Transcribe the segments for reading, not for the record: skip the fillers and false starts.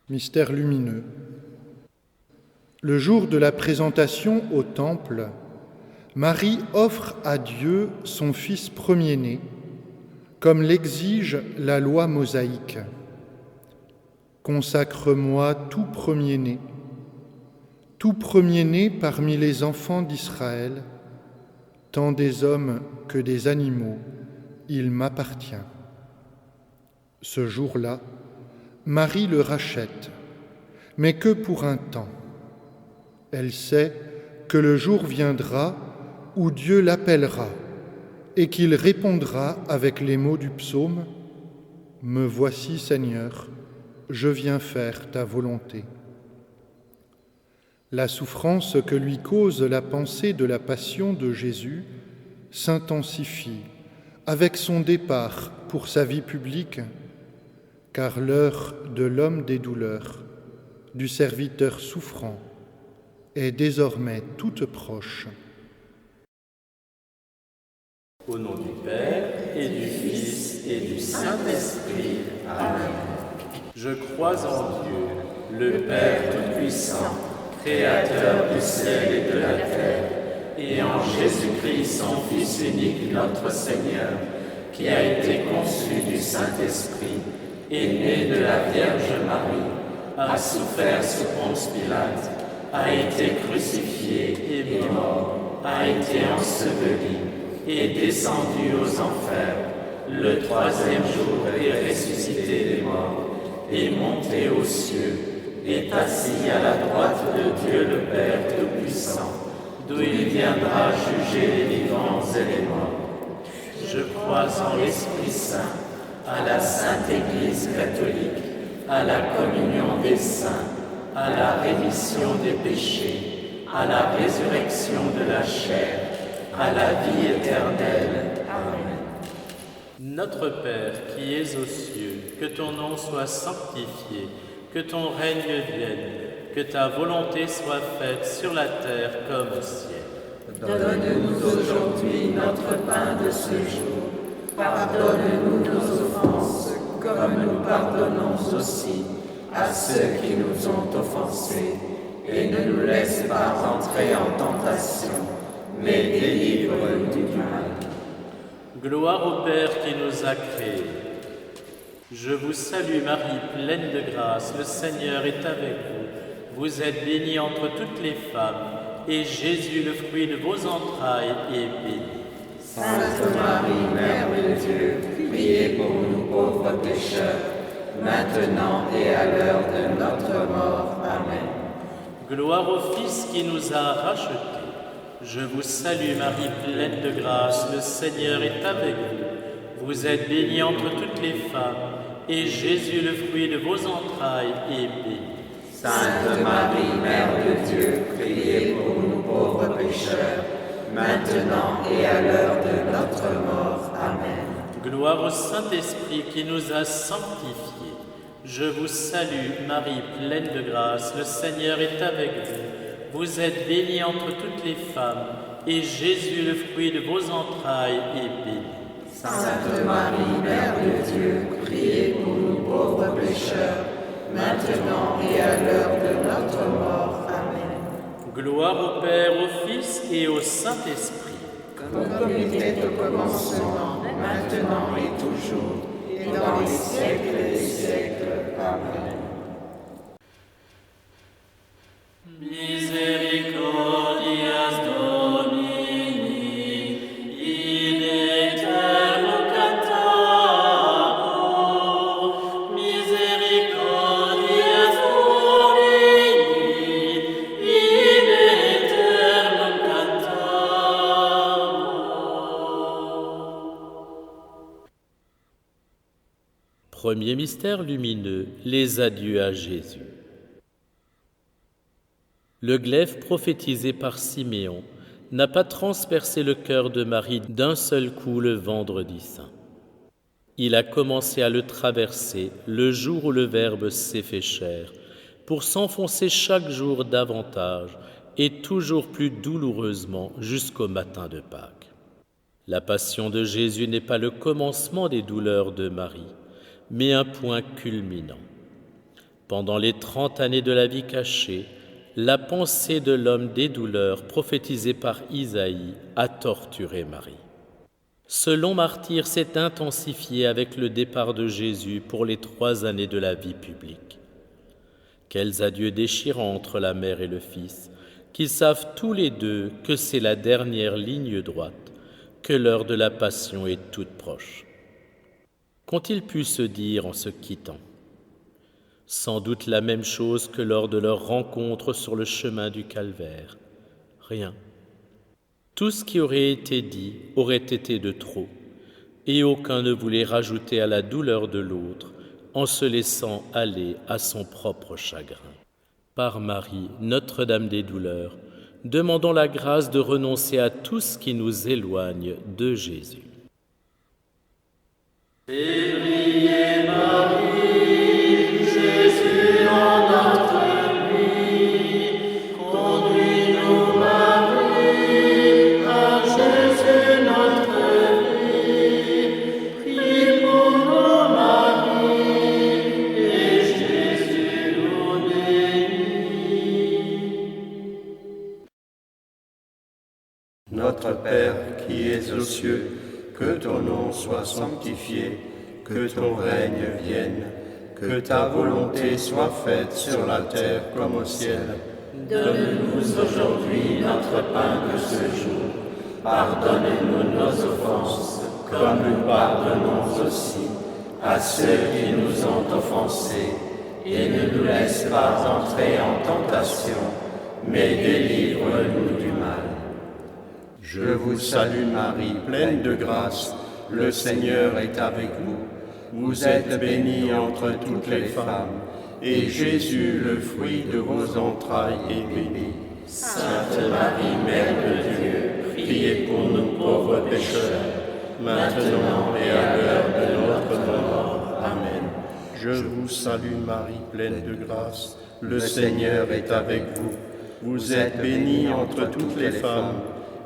Mystère lumineux. Le jour de la présentation au Temple, Marie offre à Dieu son Fils premier-né, comme l'exige la loi mosaïque. Consacre-moi tout premier-né parmi les enfants d'Israël, tant des hommes que des animaux, il m'appartient. Ce jour-là, Marie le rachète, mais que pour un temps. Elle sait que le jour viendra où Dieu l'appellera et qu'il répondra avec les mots du psaume « Me voici, Seigneur, je viens faire ta volonté ». La souffrance que lui cause la pensée de la passion de Jésus s'intensifie avec son départ pour sa vie publique, car l'heure de l'homme des douleurs, du serviteur souffrant, est désormais toute proche. Au nom du Père, et du Fils, et du Saint-Esprit. Amen. Je crois en Dieu, le Père Tout-Puissant, Créateur du ciel et de la terre, et en Jésus-Christ, son Fils unique, notre Seigneur, qui a été conçu du Saint-Esprit, est né de la Vierge Marie, a souffert sous Ponce Pilate, a été crucifié et mort, a été enseveli, est descendu aux enfers, le troisième jour est ressuscité des morts, est monté aux cieux, est assis à la droite de Dieu le Père Tout-Puissant, d'où il viendra juger les vivants et les morts. Je crois en l'Esprit Saint, à la Sainte Église catholique, à la communion des saints, à la rémission des péchés, à la résurrection de la chair, à la vie éternelle. Amen. Notre Père qui es aux cieux, que ton nom soit sanctifié, que ton règne vienne, que ta volonté soit faite sur la terre comme au ciel. Donne-nous aujourd'hui notre pain de ce jour. Pardonne-nous nos offenses, comme nous pardonnons aussi à ceux qui nous ont offensés. Et ne nous laisse pas entrer en tentation, mais délivre-nous du mal. Gloire au Père qui nous a créés. Je vous salue Marie, pleine de grâce, le Seigneur est avec vous. Vous êtes bénie entre toutes les femmes, et Jésus, le fruit de vos entrailles, est béni. Sainte Marie, Mère de Dieu, priez pour nous pauvres pécheurs, maintenant et à l'heure de notre mort. Amen. Gloire au Fils qui nous a rachetés. Je vous salue Marie, pleine de grâce, le Seigneur est avec vous. Vous êtes bénie entre toutes les femmes, et Jésus, le fruit de vos entrailles, est béni. Sainte Marie, Mère de Dieu, priez pour nous pauvres pécheurs, maintenant et à l'heure de notre mort. Amen. Gloire au Saint-Esprit qui nous a sanctifiés. Je vous salue, Marie, pleine de grâce, le Seigneur est avec vous. Vous êtes bénie entre toutes les femmes, et Jésus, le fruit de vos entrailles, est béni. Sainte Marie, Mère de Dieu, priez pour nous pauvres pécheurs, maintenant et à l'heure de notre mort. Amen. Gloire au Père, au Fils et au Saint-Esprit. Comme il était au commencement, maintenant et toujours, et dans les siècles des siècles. Amen. Misericordias Domini, in aeternum cantabor. Misericordias Domini, in aeternum cantabor. Premier mystère lumineux, les adieux à Jésus. Le glaive prophétisé par Siméon n'a pas transpercé le cœur de Marie d'un seul coup le vendredi saint. Il a commencé à le traverser le jour où le Verbe s'est fait chair, pour s'enfoncer chaque jour davantage et toujours plus douloureusement jusqu'au matin de Pâques. La passion de Jésus n'est pas le commencement des douleurs de Marie, mais un point culminant. Pendant les 30 années de la vie cachée, la pensée de l'homme des douleurs prophétisée par Isaïe a torturé Marie. Ce long martyre s'est intensifié avec le départ de Jésus pour les 3 années de la vie publique. Quels adieux déchirants entre la mère et le fils, qui savent tous les deux que c'est la dernière ligne droite, que l'heure de la passion est toute proche. Qu'ont-ils pu se dire en se quittant ? Sans doute la même chose que lors de leur rencontre sur le chemin du Calvaire. Rien. Tout ce qui aurait été dit aurait été de trop, et aucun ne voulait rajouter à la douleur de l'autre en se laissant aller à son propre chagrin. Par Marie, Notre-Dame des douleurs, demandons la grâce de renoncer à tout ce qui nous éloigne de Jésus. Février Marie, Jésus en notre vie, conduis-nous Marie, à Jésus notre vie. Prie pour nous Marie, et Jésus nous bénit. Notre Père qui es aux cieux, que ton nom soit sanctifié, que ton règne vienne, que ta volonté soit faite sur la terre comme au ciel. Donne-nous aujourd'hui notre pain de ce jour. Pardonne-nous nos offenses, comme nous pardonnons aussi à ceux qui nous ont offensés. Et ne nous laisse pas entrer en tentation, mais délivre-nous du mal. Je vous salue Marie, pleine de grâce, le Seigneur est avec vous. Vous êtes bénie entre toutes les femmes, et Jésus, le fruit de vos entrailles, est béni. Sainte Marie, Mère de Dieu, priez pour nous pauvres pécheurs, maintenant et à l'heure de notre mort. Amen. Je vous salue Marie, pleine de grâce, le Seigneur est avec vous. Vous êtes bénie entre toutes les femmes,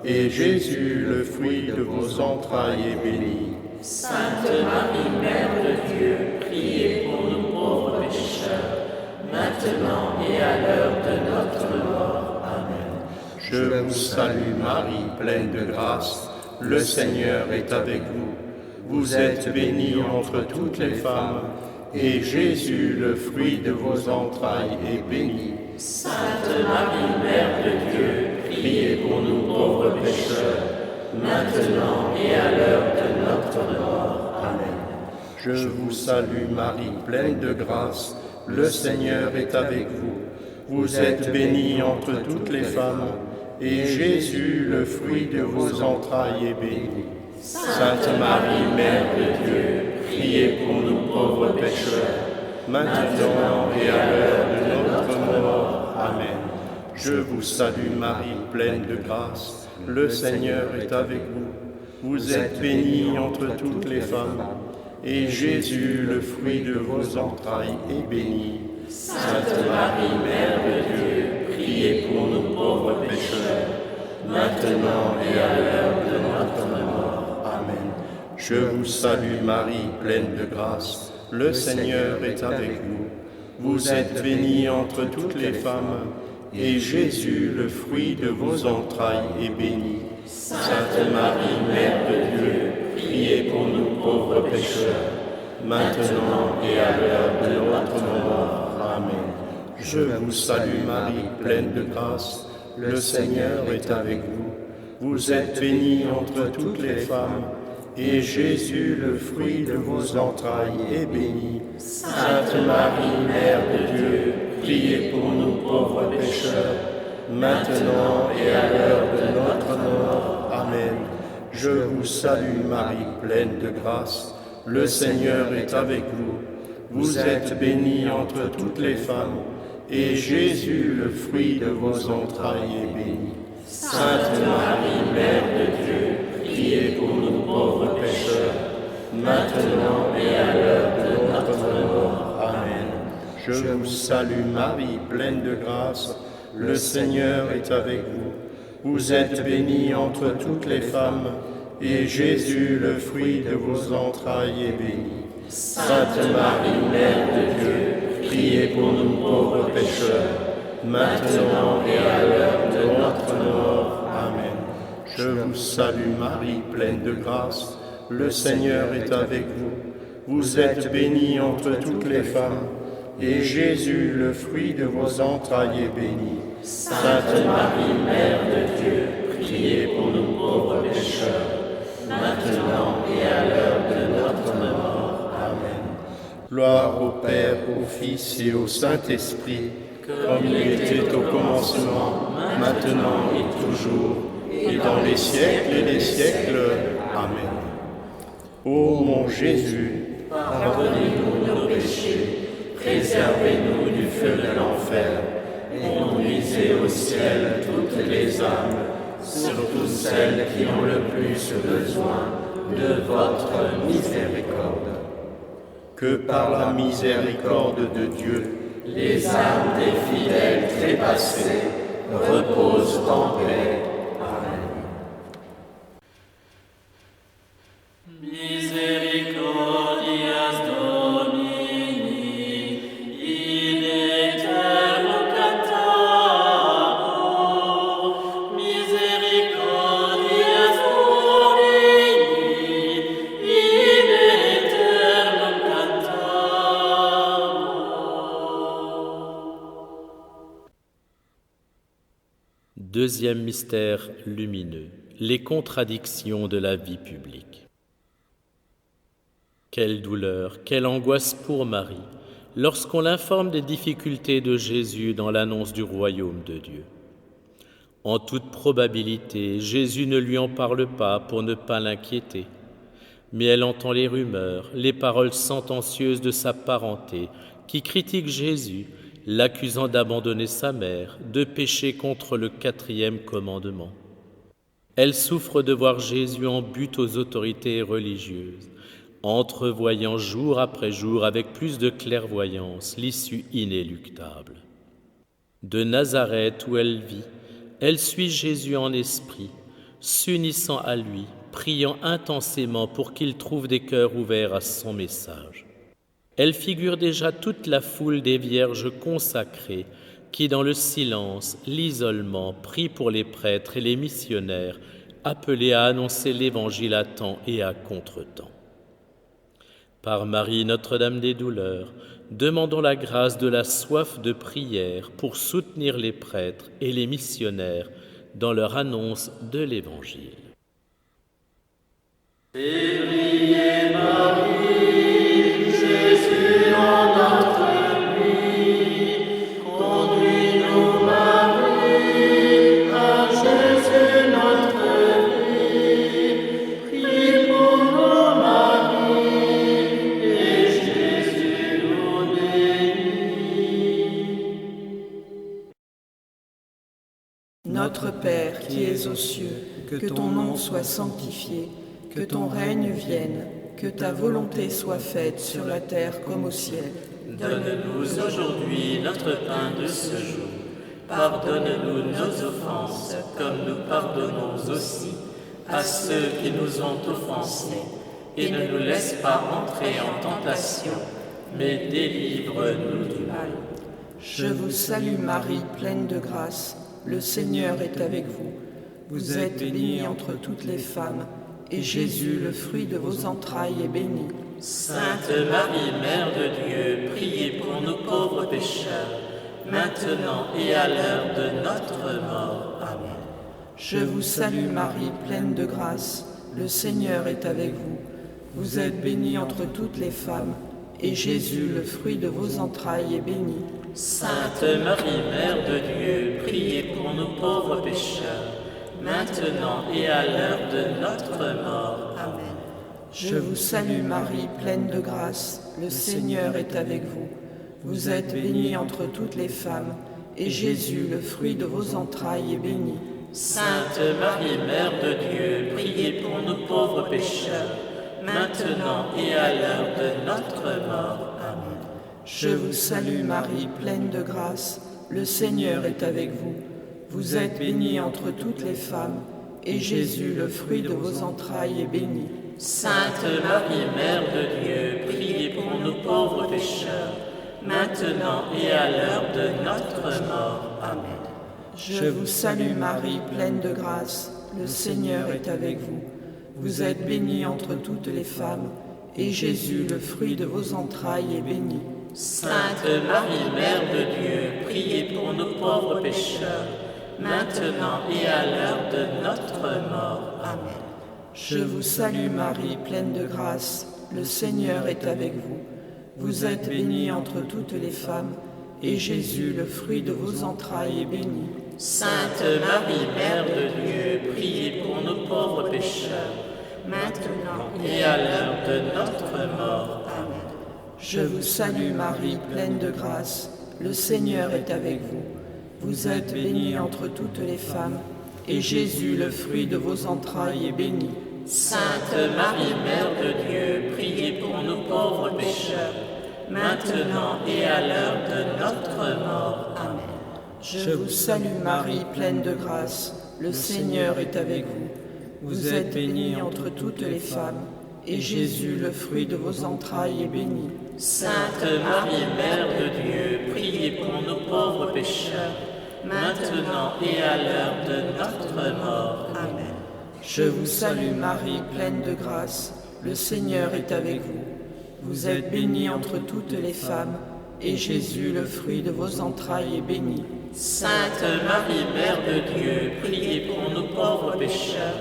et Jésus, le fruit de vos entrailles, est béni. Sainte Marie, Mère de Dieu, priez pour nous pauvres pécheurs, maintenant et à l'heure de notre mort. Amen. Je vous salue Marie, pleine de grâce, le Seigneur est avec vous. Vous êtes bénie entre toutes les femmes, et Jésus, le fruit de vos entrailles, est béni. Sainte Marie, Mère de Dieu, priez pour nous pauvres pécheurs, maintenant et à l'heure de notre mort. Amen. Je vous salue Marie, pleine de grâce, le Seigneur est avec vous. Vous êtes bénie entre toutes les femmes, et Jésus, le fruit de vos entrailles, est béni. Sainte Marie, Mère de Dieu, priez pour nous pauvres pécheurs, maintenant et à l'heure de notre mort. Amen. Je vous salue Marie, pleine de grâce, le Seigneur est avec vous. Vous êtes bénie entre toutes les femmes, et Jésus, le fruit de vos entrailles, est béni. Sainte Marie, Mère de Dieu, priez pour nous pauvres pécheurs, maintenant et à l'heure de notre mort. Amen. Je vous salue Marie, pleine de grâce, le Seigneur est avec vous. Vous êtes bénie entre toutes les femmes, et Jésus, le fruit de vos entrailles, est béni. Sainte Marie, Mère de Dieu, priez pour nous pauvres pécheurs, maintenant et à l'heure de notre mort. Amen. Je vous salue Marie, pleine de grâce, le Seigneur est avec vous. Vous êtes bénie entre toutes les femmes, et Jésus, le fruit de vos entrailles, est béni. Sainte Marie, Mère de Dieu, priez pour nous pauvres pécheurs, maintenant et à l'heure de notre mort. Amen. Je vous salue Marie, pleine de grâce, le Seigneur est avec vous. Vous êtes bénie entre toutes les femmes, et Jésus, le fruit de vos entrailles, est béni. Sainte Marie, Mère de Dieu, priez pour nous pauvres pécheurs, maintenant et à l'heure de notre mort. Amen. Je vous salue Marie, pleine de grâce, le Seigneur est avec vous. Vous êtes bénie entre toutes les femmes, et Jésus, le fruit de vos entrailles, est béni. Sainte Marie, Mère de Dieu, priez pour nous pauvres pécheurs, maintenant et à l'heure de notre mort. Amen. Je vous salue Marie, pleine de grâce, le Seigneur est avec vous. Vous êtes bénie entre toutes les femmes, et Jésus, le fruit de vos entrailles, est béni. Sainte Marie, Mère de Dieu, priez pour nous pauvres pécheurs, maintenant et à l'heure de notre mort. Amen. Gloire au Père, au Fils et au Saint-Esprit, comme il était au commencement, maintenant et toujours, et dans les siècles et les siècles. Amen. Ô mon Jésus, pardonnez-nous nos péchés, préservez-nous du feu de l'enfer, et conduisez au ciel toutes les âmes, surtout celles qui ont le plus besoin de votre miséricorde. Que par la miséricorde de Dieu, les âmes des fidèles trépassés reposent en paix. Amen. Misericordias Domini, in aeternum cantator, misericordias Domini, in aeternum cantator. Deuxième mystère lumineux, les contradictions de la vie publique. Quelle douleur, quelle angoisse pour Marie, lorsqu'on l'informe des difficultés de Jésus dans l'annonce du royaume de Dieu. En toute probabilité, Jésus ne lui en parle pas pour ne pas l'inquiéter, mais elle entend les rumeurs, les paroles sentencieuses de sa parenté qui critiquent Jésus, l'accusant d'abandonner sa mère, de pécher contre le 4e commandement. Elle souffre de voir Jésus en butte aux autorités religieuses, entrevoyant jour après jour avec plus de clairvoyance l'issue inéluctable. De Nazareth où elle vit, elle suit Jésus en esprit, s'unissant à lui, priant intensément pour qu'il trouve des cœurs ouverts à son message. Elle figure déjà toute la foule des vierges consacrées qui, dans le silence, l'isolement, prient pour les prêtres et les missionnaires appelés à annoncer l'Évangile à temps et à contre-temps. Par Marie, Notre-Dame des douleurs, demandons la grâce de la soif de prière pour soutenir les prêtres et les missionnaires dans leur annonce de l'Évangile. Priez Marie, Jésus en notre vie, conduis-nous Marie, à Jésus notre vie. Prie pour nous Marie, et Jésus nous bénit. Notre Père qui es aux cieux, que ton nom soit sanctifié, que ton règne vienne, que ta volonté soit faite sur la terre comme au ciel. Donne-nous aujourd'hui notre pain de ce jour. Pardonne-nous nos offenses, comme nous pardonnons aussi à ceux qui nous ont offensés. Et ne nous laisse pas entrer en tentation, mais délivre-nous du mal. Je vous salue Marie, pleine de grâce, le Seigneur est avec vous. Vous êtes bénie entre toutes les femmes, et Jésus, le fruit de vos entrailles, est béni. Sainte Marie, Mère de Dieu, priez pour nous pauvres pécheurs, maintenant et à l'heure de notre mort. Amen. Je vous salue Marie, pleine de grâce, le Seigneur est avec vous. Vous êtes bénie entre toutes les femmes, et Jésus, le fruit de vos entrailles, est béni. Sainte Marie, Mère de Dieu, priez pour nous pauvres pécheurs, maintenant et à l'heure de notre mort. Amen. Je vous salue Marie, pleine de grâce, le Seigneur est avec vous. Vous êtes bénie entre toutes les femmes, et Jésus, le fruit de vos entrailles, est béni. Sainte Marie, Mère de Dieu, priez pour nous pauvres pécheurs, maintenant et à l'heure de notre mort. Amen. Je vous salue Marie, pleine de grâce, le Seigneur est avec vous. Vous êtes bénie entre toutes les femmes, et Jésus, le fruit de vos entrailles, est béni. Sainte Marie, Mère de Dieu, priez pour nous pauvres pécheurs, maintenant et à l'heure de notre mort. Amen. Je vous salue Marie, pleine de grâce, le Seigneur est avec vous. Vous êtes bénie entre toutes les femmes, et Jésus, le fruit de vos entrailles, est béni. Sainte Marie, Mère de Dieu, priez pour nous pauvres pécheurs, maintenant et à l'heure de notre mort. Amen. Je vous salue Marie, pleine de grâce, le Seigneur est avec vous. Vous êtes bénie entre toutes les femmes, et Jésus, le fruit de vos entrailles, est béni. Sainte Marie, Mère de Dieu, priez pour nous pauvres pécheurs, maintenant et à l'heure de notre mort. Amen. Je vous salue Marie, pleine de grâce, le Seigneur est avec vous. Vous êtes bénie entre toutes les femmes, et Jésus, le fruit de vos entrailles, est béni. Sainte Marie, Mère de Dieu, priez pour nous pauvres pécheurs, maintenant et à l'heure de notre mort. Amen. Je vous salue Marie, pleine de grâce, le Seigneur est avec vous. Vous êtes bénie entre toutes les femmes, et Jésus, le fruit de vos entrailles, est béni. Sainte Marie, Mère de Dieu, priez pour nous pauvres pécheurs, maintenant et à l'heure de notre mort. Amen. Je vous salue Marie, pleine de grâce, le Seigneur est avec vous. Vous êtes bénie entre toutes les femmes, et Jésus, le fruit de vos entrailles, est béni. Sainte Marie, Mère de Dieu, priez pour nous pauvres pécheurs,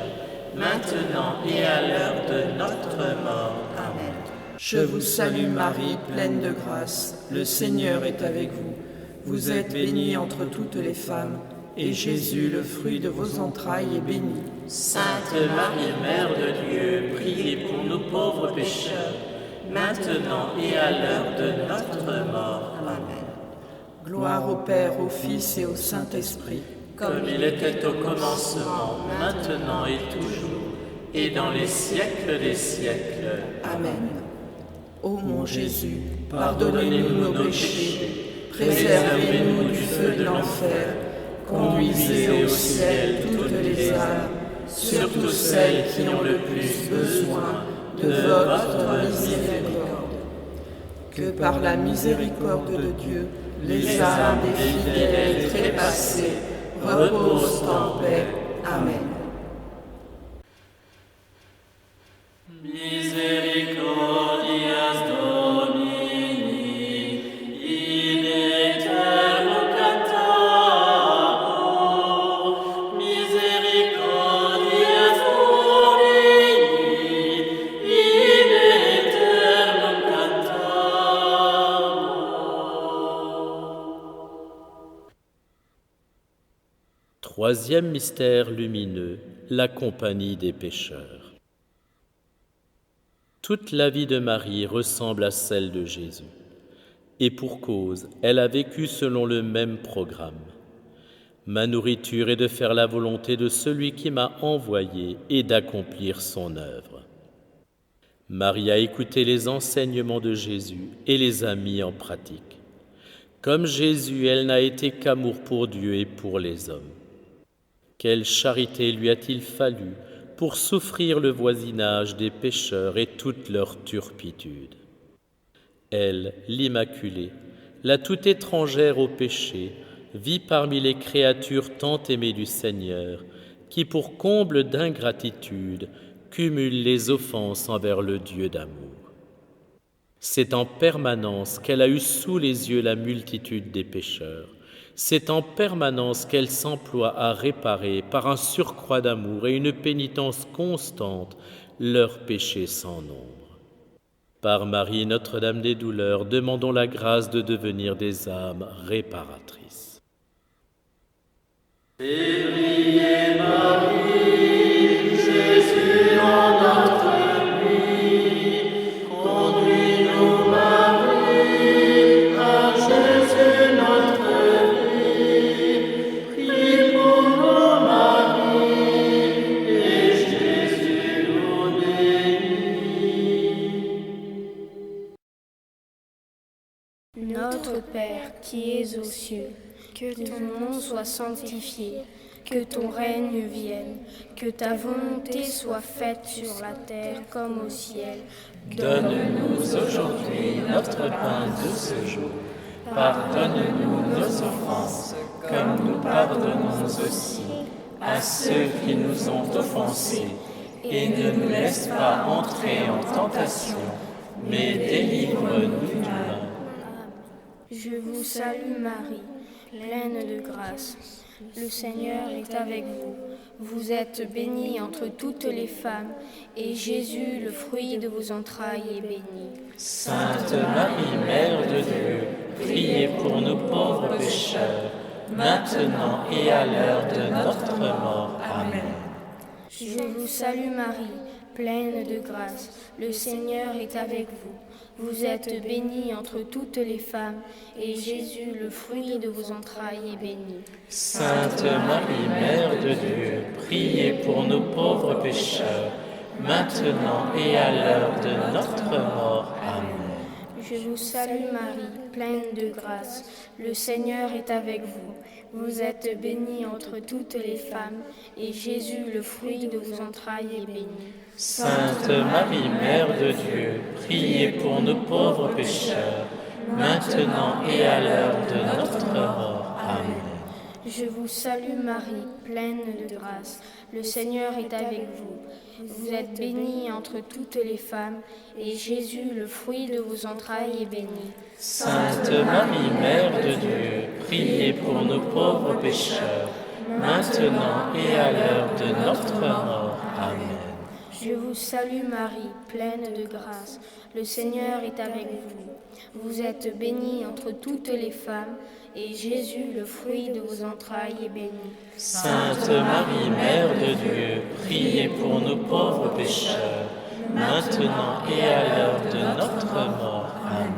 maintenant et à l'heure de notre mort. Amen. Je vous salue Marie, pleine de grâce, le Seigneur est avec vous. Vous êtes bénie entre toutes les femmes, et Jésus, le fruit de vos entrailles, est béni. Sainte Marie, Mère de Dieu, priez pour nous pauvres pécheurs, maintenant et à l'heure de notre mort. Amen. Gloire au Père, au Fils et au Saint-Esprit, comme il était au commencement, maintenant et toujours, et dans les siècles des siècles. Amen. Ô mon Jésus, pardonnez-nous nos péchés, préservez-nous du feu de l'enfer, conduisez au ciel toutes les âmes, surtout celles qui ont le plus besoin de votre miséricorde. Que par la miséricorde de Dieu, les âmes des fidèles trépassés reposent en paix. Amen. Misericordias Domini, in aeternum cantabor. Misericordias Domini, in aeternum cantabor. Troisième mystère lumineux, la compagnie des pécheurs. Toute la vie de Marie ressemble à celle de Jésus. Et pour cause, elle a vécu selon le même programme. Ma nourriture est de faire la volonté de celui qui m'a envoyé et d'accomplir son œuvre. Marie a écouté les enseignements de Jésus et les a mis en pratique. Comme Jésus, elle n'a été qu'amour pour Dieu et pour les hommes. Quelle charité lui a-t-il fallu pour souffrir le voisinage des pécheurs et toute leur turpitude? Elle, l'Immaculée, la toute étrangère au péché, vit parmi les créatures tant aimées du Seigneur, qui pour comble d'ingratitude cumulent les offenses envers le Dieu d'amour. C'est en permanence qu'elle a eu sous les yeux la multitude des pécheurs. C'est en permanence qu'elle s'emploie à réparer par un surcroît d'amour et une pénitence constante leurs péchés sans nombre. Par Marie, Notre-Dame des douleurs, demandons la grâce de devenir des âmes réparatrices. Février Marie, Jésus en notre vie, conduis-nous Marie, à Jésus notre vie. Prie pour nous Marie, et Jésus nous bénit. Notre Père qui es aux cieux, que ton nom soit sanctifié, que ton règne vienne, que ta volonté soit faite sur la terre comme au ciel. Donne-nous aujourd'hui notre pain de ce jour. Pardonne-nous nos offenses, comme nous pardonnons aussi à ceux qui nous ont offensés. Et ne nous laisse pas entrer en tentation, mais délivre-nous du mal. Je vous salue Marie, pleine de grâce. Le Seigneur est avec vous. Vous êtes bénie entre toutes les femmes, et Jésus, le fruit de vos entrailles, est béni. Sainte Marie, Mère de Dieu, priez pour nous pauvres pécheurs, maintenant et à l'heure de notre mort. Amen. Je vous salue Marie, pleine de grâce. Le Seigneur est avec vous. Vous êtes bénie entre toutes les femmes, et Jésus, le fruit de vos entrailles, est béni. Sainte Marie, Mère de Dieu, priez pour nous pauvres pécheurs, maintenant et à l'heure de notre mort. Amen. Je vous salue Marie, pleine de grâce. Le Seigneur est avec vous. Vous êtes bénie entre toutes les femmes, et Jésus, le fruit de vos entrailles, est béni. Sainte Marie, Mère de Dieu, priez pour nous pauvres pécheurs, maintenant et à l'heure de notre mort. Amen. Je vous salue Marie, pleine de grâce. Le Seigneur est avec vous. Vous êtes bénie entre toutes les femmes, et Jésus, le fruit de vos entrailles, est béni. Sainte Marie, Mère de Dieu, priez pour nous pauvres pécheurs, maintenant et à l'heure de notre mort. Amen. Je vous salue Marie, pleine de grâce. Le Seigneur est avec vous. Vous êtes bénie entre toutes les femmes, et Jésus, le fruit de vos entrailles, est béni. Sainte Marie, Mère de Dieu, priez pour nous pauvres pécheurs, maintenant et à l'heure de notre mort. Amen.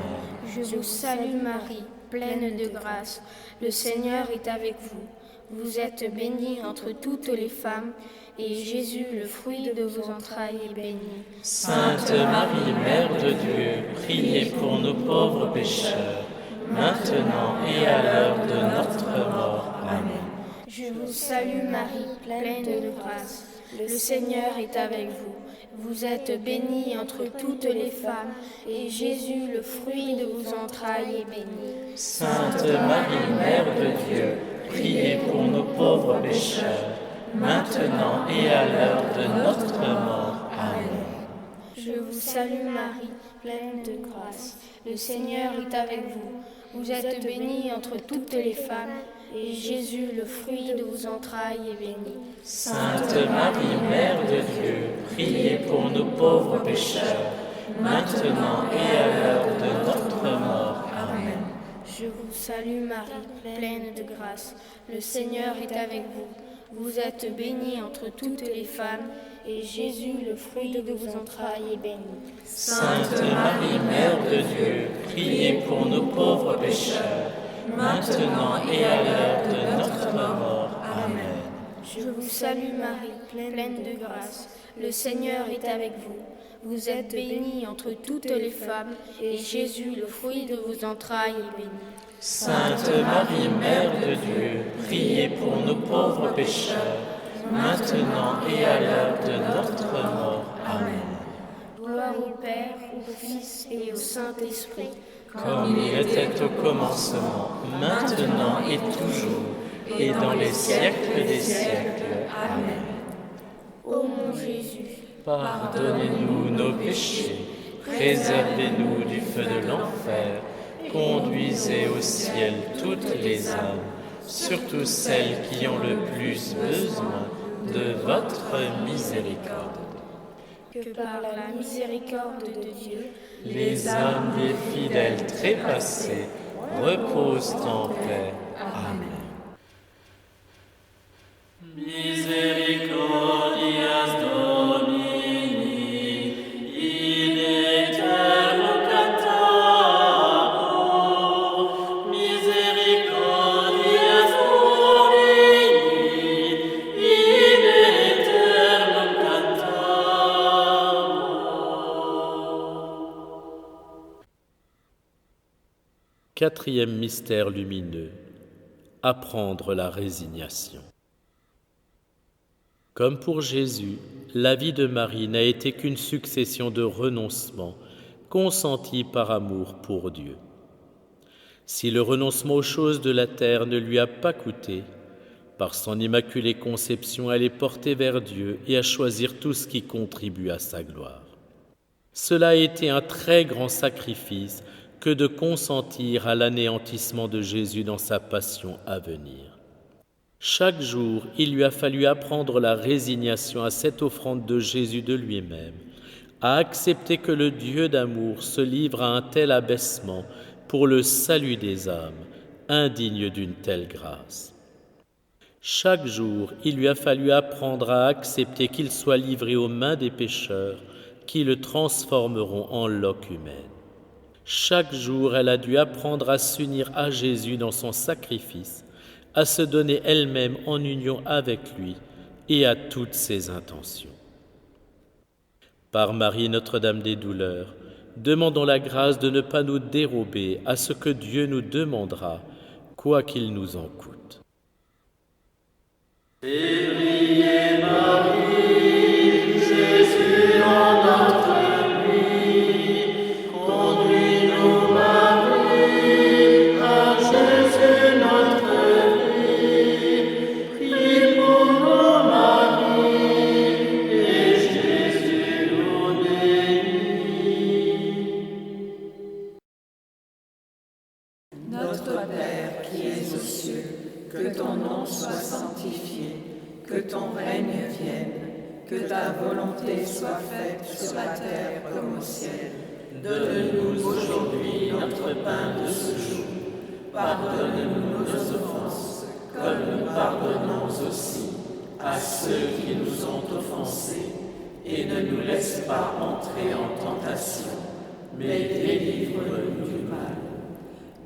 Je vous salue Marie, pleine de grâce. Le Seigneur est avec vous. Vous êtes bénie entre toutes les femmes, et Jésus, le fruit de vos entrailles, est béni. Sainte Marie, Mère de Dieu, priez pour nous pauvres pécheurs, maintenant et à l'heure de notre mort. Amen. Je vous salue Marie, pleine de grâce. Le Seigneur est avec vous. Vous êtes bénie entre toutes les femmes, et Jésus, le fruit de vos entrailles, est béni. Sainte Marie, Mère de Dieu, priez pour nous pauvres pécheurs, maintenant et à l'heure de notre mort. Amen. Je vous salue Marie, pleine de grâce. Le Seigneur est avec vous. Vous êtes bénie entre toutes les femmes, et Jésus, le fruit de vos entrailles, est béni. Sainte Marie, Mère de Dieu, priez pour nous pauvres pécheurs, maintenant et à l'heure de notre mort. Amen. Je vous salue Marie, pleine de grâce. Le Seigneur est avec vous. Vous êtes bénie entre toutes les femmes, et Jésus, le fruit de vos entrailles, est béni. Sainte Marie, Mère de Dieu, priez pour nous pauvres pécheurs, maintenant et à l'heure de notre mort. Amen. Je vous salue Marie, pleine de grâce. Le Seigneur est avec vous. Vous êtes bénie entre toutes les femmes, et Jésus, le fruit de vos entrailles, est béni. Sainte Marie, Mère de Dieu, priez pour nos pauvres pécheurs, maintenant et à l'heure de notre mort. Amen. Gloire au Père, au Fils et au Saint-Esprit, comme il était au commencement, maintenant et toujours, et dans les siècles des siècles. Amen. Ô mon Jésus, pardonnez-nous nos péchés, préservez-nous du feu de l'enfer, conduisez au ciel toutes les âmes, surtout celles qui ont le plus besoin de votre miséricorde. que par la miséricorde de Dieu, les âmes des fidèles trépassés reposent en paix. Amen. Misericordias Domini, in aeternum cantabor, misericordias Domini, in aeternum cantabor. Quatrième mystère lumineux, apprendre la résignation. Comme pour Jésus, la vie de Marie n'a été qu'une succession de renoncements consentis par amour pour Dieu. Si le renoncement aux choses de la terre ne lui a pas coûté, par son immaculée conception, elle est portée vers Dieu et à choisir tout ce qui contribue à sa gloire. Cela a été un très grand sacrifice que de consentir à l'anéantissement de Jésus dans sa passion à venir. Chaque jour, il lui a fallu apprendre la résignation à cette offrande de Jésus de lui-même, à accepter que le Dieu d'amour se livre à un tel abaissement pour le salut des âmes, indigne d'une telle grâce. Chaque jour, il lui a fallu apprendre à accepter qu'il soit livré aux mains des pécheurs qui le transformeront en loque humaine. Chaque jour, elle a dû apprendre à s'unir à Jésus dans son sacrifice, à se donner elle-même en union avec lui et à toutes ses intentions. Par Marie, Notre-Dame des douleurs, demandons la grâce de ne pas nous dérober à ce que Dieu nous demandera, quoi qu'il nous en coûte. Février Marie, Jésus en notre vie, conduis-nous Marie, à Jésus notre que ta volonté soit faite sur la terre comme au ciel. Donne-nous aujourd'hui notre pain de ce jour. Pardonne-nous nos offenses, comme nous pardonnons aussi à ceux qui nous ont offensés. Et ne nous laisse pas entrer en tentation, mais délivre-nous du mal.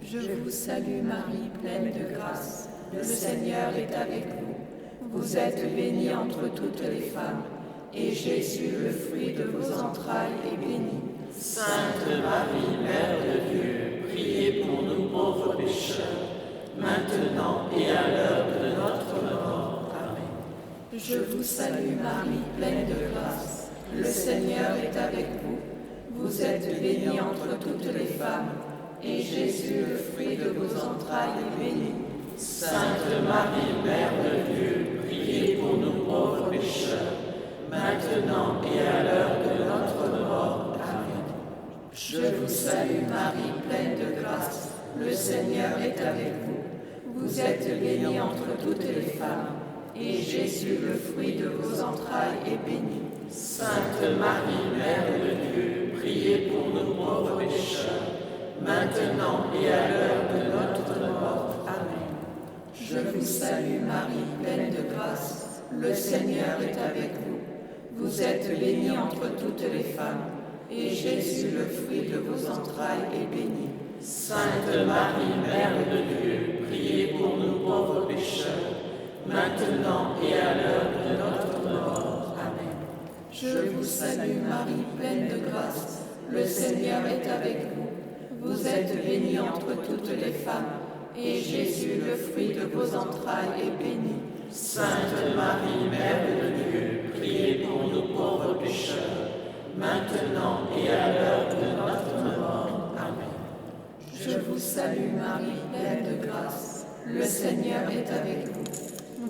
Je vous salue Marie, pleine de grâce. Le Seigneur est avec vous. Vous êtes bénie entre toutes les femmes, et Jésus, le fruit de vos entrailles, est béni. Sainte Marie, Mère de Dieu, priez pour nous pauvres pécheurs, maintenant et à l'heure de notre mort. Amen. Je vous salue Marie, pleine de grâce. Le Seigneur est avec vous. Vous êtes bénie entre toutes les femmes, et Jésus, le fruit de vos entrailles, est béni. Sainte Marie, Mère de Dieu, priez pour nous pauvres pécheurs, maintenant et à l'heure de notre mort. Amen. Je vous salue Marie, pleine de grâce. Le Seigneur est avec vous. Vous êtes bénie entre toutes les femmes, et Jésus, le fruit de vos entrailles, est béni. Sainte Marie, Mère de Dieu, priez pour nous pauvres pécheurs, maintenant et à l'heure de notre mort. Amen. Je vous salue Marie, pleine de grâce. Le Seigneur est avec vous. Vous êtes bénie entre toutes les femmes, et Jésus, le fruit de vos entrailles, est béni. Sainte Marie, Mère de Dieu, priez pour nous pauvres pécheurs, maintenant et à l'heure de notre mort. Amen. Je vous salue Marie, pleine de grâce, le Seigneur est avec vous. Vous êtes bénie entre toutes les femmes, et Jésus, le fruit de vos entrailles, est béni. Sainte Marie, Mère de Dieu, priez pour nous pauvres pécheurs, maintenant et à l'heure de notre mort. Amen. Je vous salue Marie, pleine de grâce, le Seigneur est avec vous.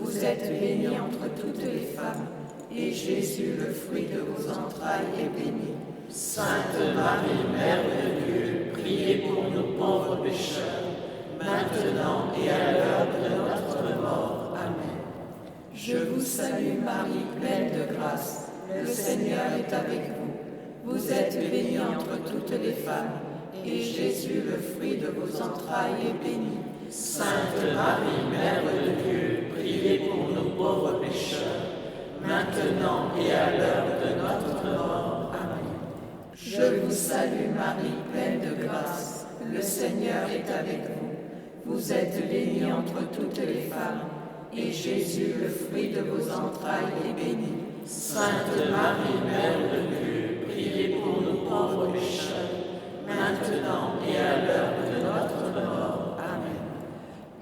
Vous êtes bénie entre toutes les femmes, et Jésus, le fruit de vos entrailles, est béni. Sainte Marie, Mère de Dieu, priez pour nous pauvres pécheurs, maintenant et à l'heure de notre mort. Amen. Je vous salue Marie, pleine de grâce, le Seigneur est avec vous. Vous êtes bénie entre toutes les femmes, et Jésus, le fruit de vos entrailles, est béni. Sainte Marie, Mère de Dieu, priez pour nous pauvres pécheurs, maintenant et à l'heure de notre mort. Amen. Je vous salue Marie, pleine de grâce, le Seigneur est avec vous. Vous êtes bénie entre toutes les femmes, et Jésus, le fruit de vos entrailles, est béni. Sainte Marie, Mère de Dieu, priez pour nous pauvres pécheurs, maintenant et à l'heure de notre mort. Amen.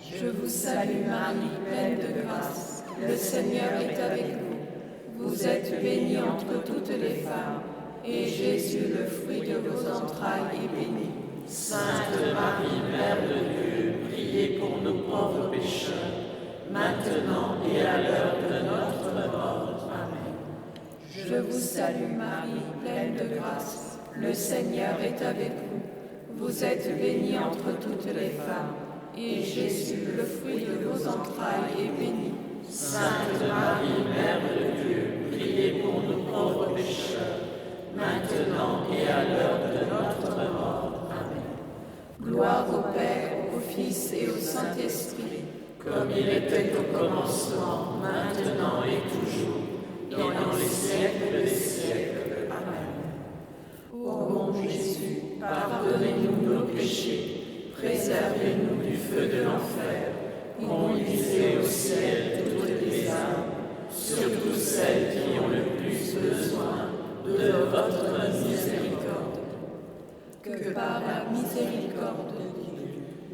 Je vous salue Marie, pleine de grâce, le Seigneur est avec vous. Vous êtes bénie entre toutes les femmes, et Jésus, le fruit de vos entrailles, est béni. Sainte Marie, Mère de Dieu, priez pour nous pauvres pécheurs, maintenant et à l'heure de notre mort. Amen. Je vous salue Marie, pleine de grâce, le Seigneur est avec vous. Vous êtes bénie entre toutes les femmes, et Jésus, le fruit de vos entrailles, est béni. Sainte Marie, Mère de Dieu, priez pour nous pauvres pécheurs, maintenant et à l'heure de notre mort. Amen. Gloire au Père, au Fils et au Saint-Esprit, comme il était au commencement, maintenant et toujours, et dans les siècles des siècles. Amen. Ô mon Jésus, pardonnez-nous nos péchés, préservez-nous du feu de l'enfer, conduisez au ciel toutes les âmes, surtout celles qui ont le plus besoin de votre miséricorde. Que par la miséricorde de Dieu,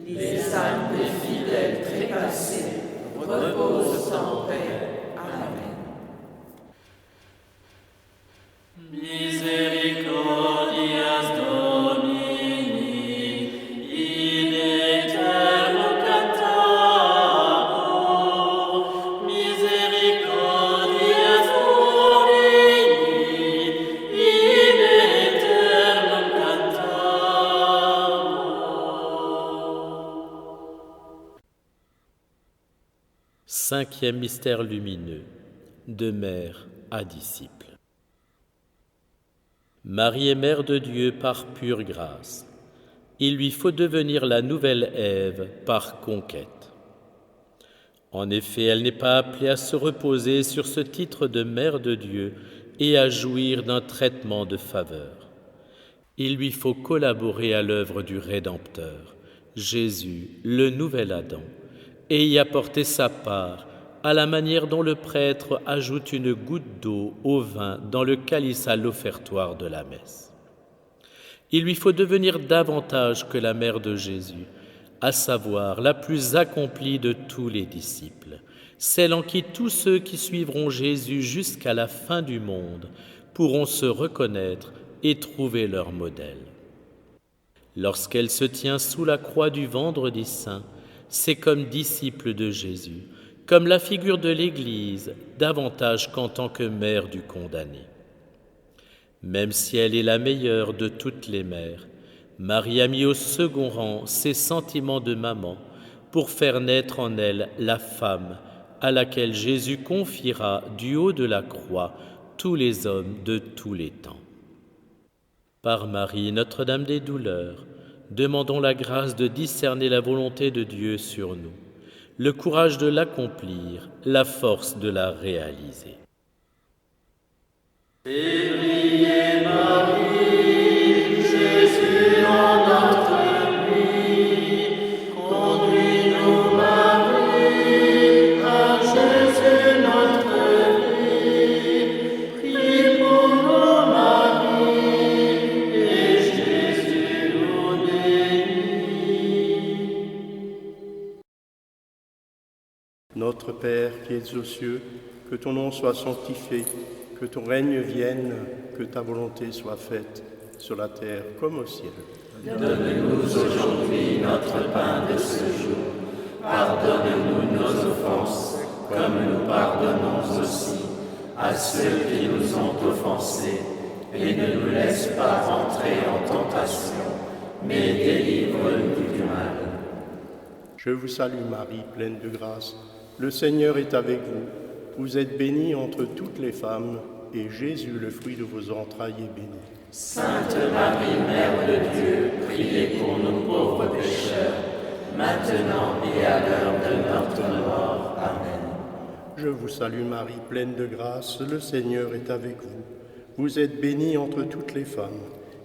les âmes des fidèles trépassés reposent en paix. Amen. Misericordias Domini, in aeternum cantabor, misericordias Domini, in aeternum cantabor. Cinquième mystère lumineux, de mère à disciple. Marie est mère de Dieu par pure grâce. Il lui faut devenir la nouvelle Ève par conquête. En effet, elle n'est pas appelée à se reposer sur ce titre de mère de Dieu et à jouir d'un traitement de faveur. Il lui faut collaborer à l'œuvre du Rédempteur, Jésus, le nouvel Adam, et y apporter sa part à la manière dont le prêtre ajoute une goutte d'eau au vin dans le calice à l'offertoire de la messe. Il lui faut devenir davantage que la mère de Jésus, à savoir la plus accomplie de tous les disciples, celle en qui tous ceux qui suivront Jésus jusqu'à la fin du monde pourront se reconnaître et trouver leur modèle. Lorsqu'elle se tient sous la croix du Vendredi Saint, c'est comme disciple de Jésus, comme la figure de l'Église, davantage qu'en tant que mère du condamné. Même si elle est la meilleure de toutes les mères, Marie a mis au second rang ses sentiments de maman pour faire naître en elle la femme à laquelle Jésus confiera du haut de la croix tous les hommes de tous les temps. Par Marie, Notre-Dame des douleurs, demandons la grâce de discerner la volonté de Dieu sur nous, le courage de l'accomplir, la force de la réaliser. Fais briller Marie, Jésus en notre nuit, conduis-nous Marie à Jésus. Notre Père qui es aux cieux, que ton nom soit sanctifié, que ton règne vienne, que ta volonté soit faite, sur la terre comme au ciel. Donne-nous aujourd'hui notre pain de ce jour. Pardonne-nous nos offenses, comme nous pardonnons aussi à ceux qui nous ont offensés. Et ne nous laisse pas entrer en tentation, mais délivre-nous du mal. Je vous salue Marie, pleine de grâce. Le Seigneur est avec vous. Vous êtes bénie entre toutes les femmes, et Jésus, le fruit de vos entrailles, est béni. Sainte Marie, Mère de Dieu, priez pour nous pauvres pécheurs, maintenant et à l'heure de notre mort. Amen. Je vous salue Marie, pleine de grâce. Le Seigneur est avec vous. Vous êtes bénie entre toutes les femmes,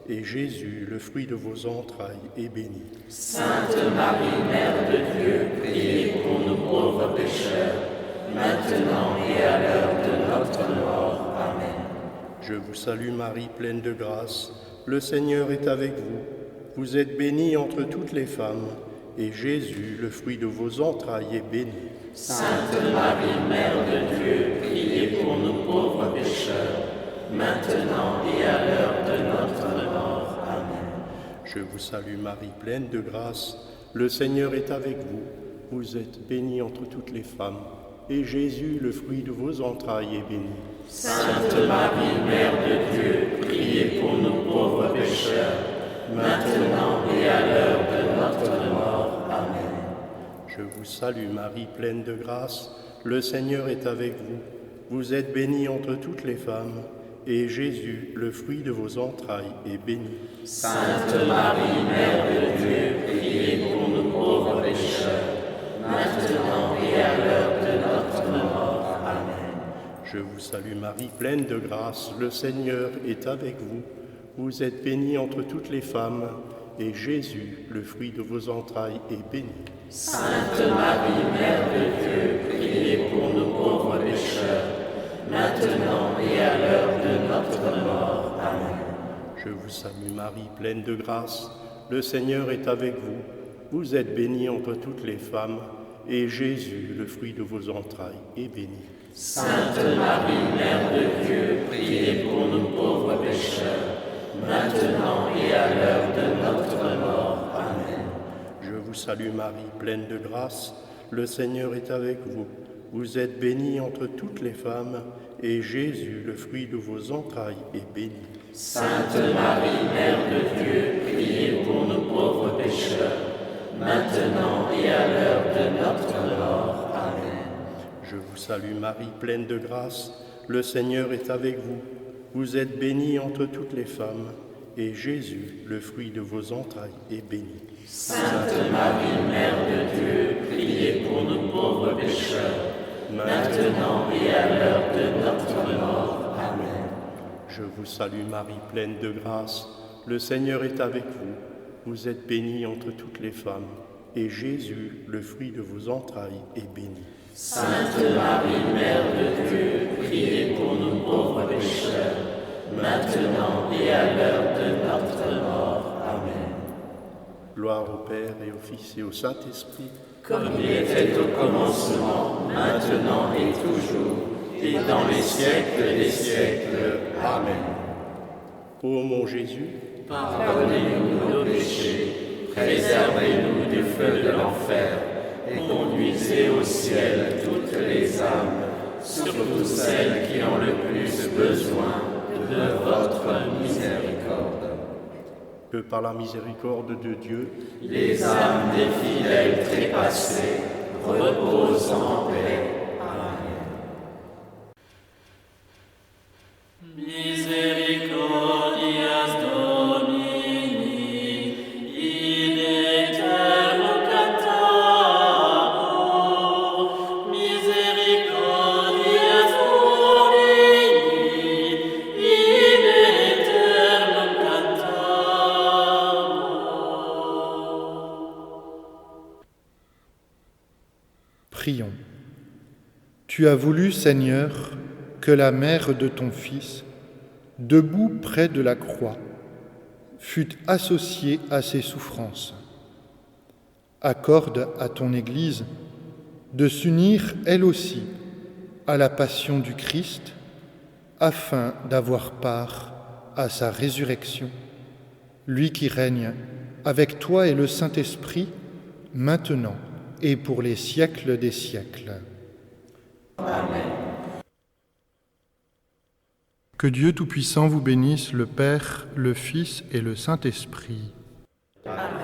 et Jésus, le fruit de vos entrailles, est béni. Sainte Marie, Mère de Dieu, priez pour nous pauvres pécheurs, maintenant et à l'heure de notre mort. Amen. Je vous salue Marie, pleine de grâce. Le Seigneur est avec vous. Vous êtes bénie entre toutes les femmes, et Jésus, le fruit de vos entrailles, est béni. Sainte Marie, Mère de Dieu, priez pour nous pauvres pécheurs, maintenant et à l'heure de notre mort. Amen. Je vous salue Marie, pleine de grâce. Le Seigneur est avec vous. Vous êtes bénie entre toutes les femmes, et Jésus, le fruit de vos entrailles, est béni. Sainte Marie, Mère de Dieu, priez pour nous pauvres pécheurs, maintenant et à l'heure de notre mort. Amen. Je vous salue Marie, pleine de grâce. Le Seigneur est avec vous. Vous êtes bénie entre toutes les femmes, et Jésus, le fruit de vos entrailles, est béni. Sainte Marie, Mère de Dieu, priez pour nous pauvres pécheurs, maintenant et à l'heure de notre mort. Amen. Je vous salue Marie, pleine de grâce. Le Seigneur est avec vous. Vous êtes bénie entre toutes les femmes, et Jésus, le fruit de vos entrailles, est béni. Sainte Marie, Mère de Dieu, priez pour nous pauvres pécheurs, maintenant et à l'heure de notre mort. Amen. Je vous salue Marie, pleine de grâce. Le Seigneur est avec vous. Vous êtes bénie entre toutes les femmes, et Jésus, le fruit de vos entrailles, est béni. Sainte Marie, Mère de Dieu, priez pour nous pauvres pécheurs, maintenant et à l'heure de notre mort. Amen. Je vous salue Marie, pleine de grâce. Le Seigneur est avec vous. Vous êtes bénie entre toutes les femmes, et Jésus, le fruit de vos entrailles, est béni. Sainte Marie, Mère de Dieu, priez pour nous pauvres pécheurs, maintenant et à l'heure de notre mort. Amen. Je vous salue Marie, pleine de grâce. Le Seigneur est avec vous. Vous êtes bénie entre toutes les femmes, et Jésus, le fruit de vos entrailles, est béni. Sainte Marie, Mère de Dieu, priez pour nous pauvres pécheurs, maintenant et à l'heure de notre mort. Amen. Je vous salue Marie, pleine de grâce. Le Seigneur est avec vous. Vous êtes bénie entre toutes les femmes, et Jésus, le fruit de vos entrailles, est béni. Sainte Marie, Mère de Dieu, priez pour nous pauvres pécheurs, maintenant et à l'heure de notre mort. Amen. Gloire au Père et au Fils et au Saint-Esprit, comme il était au commencement, maintenant et toujours, et dans les siècles des siècles. Amen. Ô mon Jésus, pardonnez-nous nos péchés, préservez-nous du feu de l'enfer, et conduisez au ciel toutes les âmes, surtout celles qui ont le plus besoin de votre miséricorde. que par la miséricorde de Dieu, les âmes des fidèles trépassés reposent en paix. Amen. Misericordias Domini, in aeternum cantator, misericordias Domini, in aeternum cantator. Prions. Tu as voulu, Seigneur, que la mère de ton Fils, debout près de la croix, fût associée à ses souffrances. Accorde à ton Église de s'unir elle aussi à la passion du Christ, afin d'avoir part à sa résurrection, lui qui règne avec toi et le Saint-Esprit, maintenant et pour les siècles des siècles. Amen. Que Dieu Tout-Puissant vous bénisse, le Père, le Fils et le Saint-Esprit. Amen.